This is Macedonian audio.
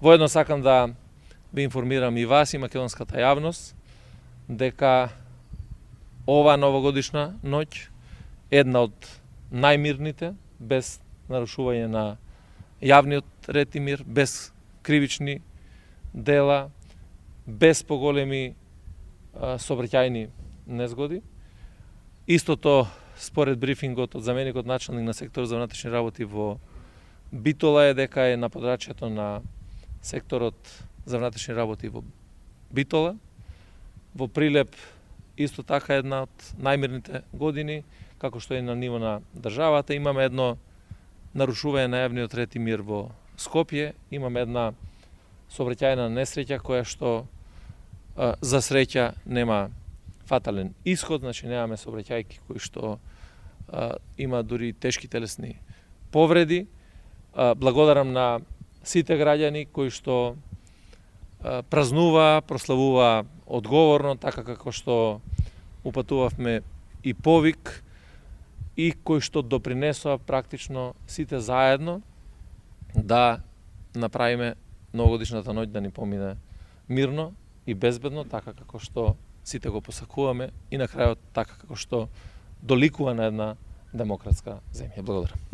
Воедно сакам да ви информирам и вас и македонската јавност дека ова новогодишна ноќ е една од најмирните, без нарушување на јавниот ред и мир, без кривични дела, без поголеми сообраќајни незгоди. Истото според брифингот од заменикот началник на секторот за внатрешни работи во Битола е дека е на подрачјето на секторот за внатрешни работи во Битола. Во Прилеп исто така една од најмирните години, како што е на ниво на државата. Имаме едно нарушување на јавниот ред и мир во Скопје, имаме една сообраќајна несреќа која што за среќа нема фатален исход, значи немаме сообраќајки кои што има дури тешки телесни повреди. Благодарам на сите граѓани кои што празнува, прославува одговорно, така како што упатувавме и повик, и кои што допринесоа практично сите заедно да направиме новогодишната ноќ да ни помине мирно и безбедно, така како што сите го посакуваме и на крајот така како што доликува на една демократска земја. Благодарам.